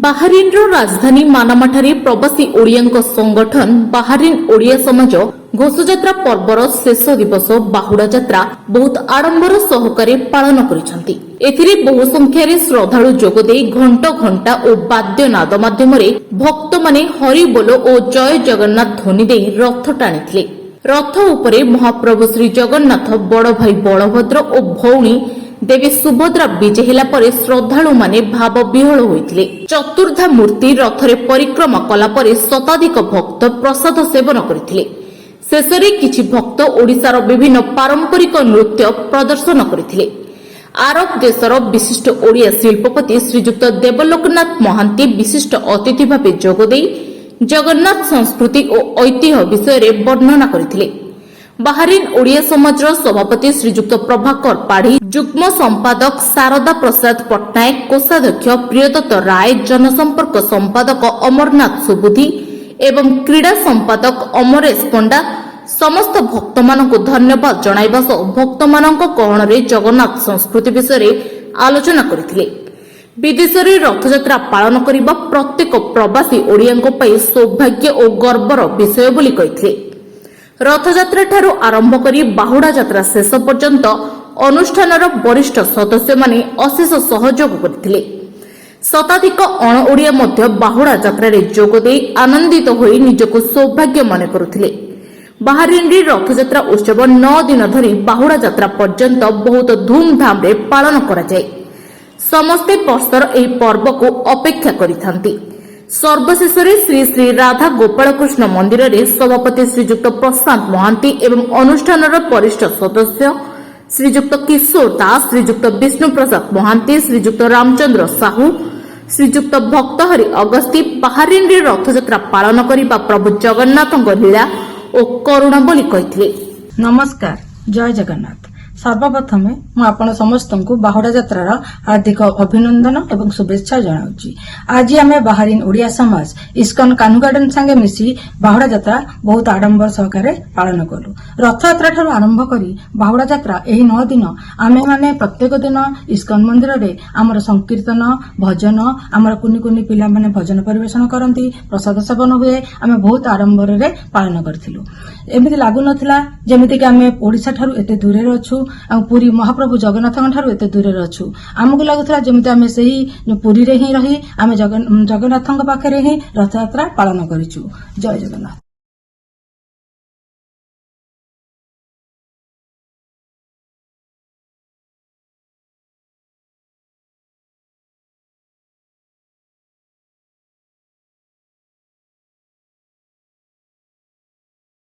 ବାହାରିନ୍ର ରାଜଧାନୀ ମାନାମାଠାରେ ପ୍ରବାସୀ ଓଡ଼ିଆଙ୍କ ସଂଗଠନ ବାହାରିନ୍ ଓଡ଼ିଆ ସମାଜ ଘୋଷଯାତ୍ରା ପର୍ବର ଶେଷ ଦିବସ ବାହୁଡା ଯାତ୍ରା ବହୁତ ଆଡମ୍ବର ସହକାରେ ପାଳନ କରିଛନ୍ତି। ଏଥିରେ ବହୁ ସଂଖ୍ୟାରେ ଶ୍ରଦ୍ଧାଳୁ ଯୋଗଦେଇ ଘଣ୍ଟ ଘଣ୍ଟା ଓ ବାଦ୍ୟନାଦ ମାଧ୍ୟମରେ ଭକ୍ତମାନେ ହରିବୋଲ ଓ ଜୟ ଜଗନ୍ନାଥ ଧ୍ୱନି ଦେଇ ରଥ ଟାଣିଥିଲେ। ରଥ ଉପରେ ମହାପ୍ରଭୁ ଶ୍ରୀ ଜଗନ୍ନାଥ ବଡ଼ ଭାଇ ବଳଭଦ୍ର ଓ ଭଉଣୀ ଦେବୀ ସୁଭଦ୍ରା ବିଜେ ହେଲା ପରେ ଶ୍ରଦ୍ଧାଳୁମାନେ ଭାବ ବିହ୍ୱଳ ହୋଇଥିଲେ। ଚତୁର୍ଦ୍ଧା ମୂର୍ତ୍ତି ରଥରେ ପରିକ୍ରମା କଲା ପରେ ଶତାଧିକ ଭକ୍ତ ପ୍ରସାଦ ସେବନ କରିଥିଲେ। ଶେଷରେ କିଛି ଭକ୍ତ ଓଡ଼ିଶାର ବିଭିନ୍ନ ପାରମ୍ପରିକ ନୃତ୍ୟ ପ୍ରଦର୍ଶନ କରିଥିଲେ। ଆରବ ଦେଶର ବିଶିଷ୍ଟ ଓଡ଼ିଆ ଶିଳ୍ପପତି ଶ୍ରୀଯୁକ୍ତ ଦେବଲୋକନାଥ ମହାନ୍ତି ବିଶିଷ୍ଟ ଅତିଥି ଭାବେ ଯୋଗଦେଇ ଜଗନ୍ନାଥ ସଂସ୍କୃତି ଓ ଐତିହ୍ୟ ବିଷୟରେ ବର୍ଣ୍ଣନା କରିଥିଲେ। ବାହାରିନ୍ ଓଡ଼ିଆ ସମାଜର ସଭାପତି ଶ୍ରୀଯୁକ୍ତ ପ୍ରଭାକର ପାଢ଼ୀ, ଯୁଗ୍ମ ସମ୍ପାଦକ ଶାରଦା ପ୍ରସାଦ ପଟ୍ଟନାୟକ, କୋଷାଧ୍ୟକ୍ଷ ପ୍ରିୟଦତ୍ତ ରାୟ, ଜନସମ୍ପର୍କ ସମ୍ପାଦକ ଅମରନାଥ ସୁବୁଦ୍ଧି ଏବଂ କ୍ରୀଡ଼ା ସମ୍ପାଦକ ଅମରେଶ ପଣ୍ଡା ସମସ୍ତ ଭକ୍ତମାନଙ୍କୁ ଧନ୍ୟବାଦ ଜଣାଇବା ସହ ଭକ୍ତମାନଙ୍କ ଗହଣରେ ଜଗନ୍ନାଥ ସଂସ୍କୃତି ବିଷୟରେ ଆଲୋଚନା କରିଥିଲେ। ବିଦେଶରେ ରଥଯାତ୍ରା ପାଳନ କରିବା ପ୍ରତ୍ୟେକ ପ୍ରବାସୀ ଓଡ଼ିଆଙ୍କ ପାଇଁ ସୌଭାଗ୍ୟ ଓ ଗର୍ବର ବିଷୟ ବୋଲି କହିଥିଲେ। ରଥଯାତ୍ରାଠାରୁ ଆରମ୍ଭ କରି ବାହୁଡା ଯାତ୍ରା ଶେଷ ପର୍ଯ୍ୟନ୍ତ ଅନୁଷ୍ଠାନର ବରିଷ୍ଠ ସଦସ୍ୟମାନେ ଅଶେଷ ସହଯୋଗ କରିଥିଲେ। ଶତାଧିକ ଅଣ ଓଡ଼ିଆ ମଧ୍ୟ ବାହୁଡା ଯାତ୍ରାରେ ଯୋଗଦେଇ ଆନନ୍ଦିତ ହୋଇ ନିଜକୁ ସୌଭାଗ୍ୟ ମନେ କରୁଥିଲେ। ବାହାରିନ୍ରେ ରଥଯାତ୍ରା ଉତ୍ସବ 9 ଦିନ ଧରି ବାହୁଡା ଯାତ୍ରା ପର୍ଯ୍ୟନ୍ତ ବହୁତ ଧୁମଧାମରେ ପାଳନ କରାଯାଏ। ସମସ୍ତେ ବର୍ଷର ଏହି ପର୍ବକୁ ଅପେକ୍ଷା କରିଥାନ୍ତି। ସର୍ବଶେଷରେ ଶ୍ରୀ ଶ୍ରୀ ରାଧା ଗୋପାଳକୃଷ୍ଣ ମନ୍ଦିରରେ ସଭାପତି ଶ୍ରୀଯୁକ୍ତ ପ୍ରଶାନ୍ତ ମହାନ୍ତି ଏବଂ ଅନୁଷ୍ଠାନର ବରିଷ୍ଠ ସଦସ୍ୟ ଶ୍ରୀଯୁକ୍ତ କିଶୋର ଦାସ, ଶ୍ରୀଯୁକ୍ତ ବିଷ୍ଣୁ ପ୍ରସାଦ ମହାନ୍ତି, ଶ୍ରୀଯୁକ୍ତ ରାମଚନ୍ଦ୍ର ସାହୁ, ଶ୍ରୀଯୁକ୍ତ ଭକ୍ତହରି ଅଗସ୍ତି ବାହାରିନ୍ରେ ରଥଯାତ୍ରା ପାଳନ କରିବା ପ୍ରଭୁ ଜଗନ୍ନାଥଙ୍କ ଲୀଳା ଓ କରୁଣା ବୋଲି କହିଥିଲେ। ନମସ୍କାର, ଜୟ ଜଗନ୍ନାଥ। ସର୍ବପ୍ରଥମେ ମୁଁ ଆପଣ ସମସ୍ତଙ୍କୁ ବାହୁଡା ଯାତ୍ରାର ହାର୍ଦ୍ଦିକ ଅଭିନନ୍ଦନ ଏବଂ ଶୁଭେଚ୍ଛା ଜଣାଉଛି। ଆଜି ଆମେ ବାହାରିନ୍ ଓଡ଼ିଆ ସମାଜ ଇସ୍କନ କାହ୍ନୁ ଗାର୍ଡେନ ସାଙ୍ଗେ ମିଶି ବାହୁଡା ଯାତ୍ରା ବହୁତ ଆଡମ୍ବର ସହକାରେ ପାଳନ କଲୁ। ରଥଯାତ୍ରା ଠାରୁ ଆରମ୍ଭ କରି ବାହୁଡା ଯାତ୍ରା ଏହି 9 ଦିନ ଆମେମାନେ ପ୍ରତ୍ୟେକ ଦିନ ଇସ୍କନ ମନ୍ଦିରରେ ଆମର ସଂକୀର୍ତ୍ତନ, ଭଜନ, ଆମର କୁନି କୁନି ପିଲାମାନେ ଭଜନ ପରିବେଷଣ କରନ୍ତି, ପ୍ରସାଦ ସେବନ ହୁଏ। ଆମେ ବହୁତ ଆଡମ୍ବରରେ ପାଳନ କରିଥିଲୁ। ଏମିତି ଲାଗୁନଥିଲା ଯେମିତିକି ଆମେ ଓଡ଼ିଶା ଠାରୁ ଏତେ ଦୂରରେ ଅଛୁ ଆଉ ପୁରୀ ମହାପ୍ରଭୁ ଜଗନ୍ନାଥଙ୍କ ଠାରୁ ଏତେ ଦୂରରେ ଅଛୁ। ଆମକୁ ଲାଗୁଥିଲା ଯେମିତି ଆମେ ସେହି ପୁରୀରେ ହିଁ ରହି ଆମେ ଜଗନ୍ନାଥଙ୍କ ପାଖରେ ହିଁ ରଥଯାତ୍ରା ପାଳନ କରିଛୁ। ଜୟ ଜଗନ୍ନାଥ।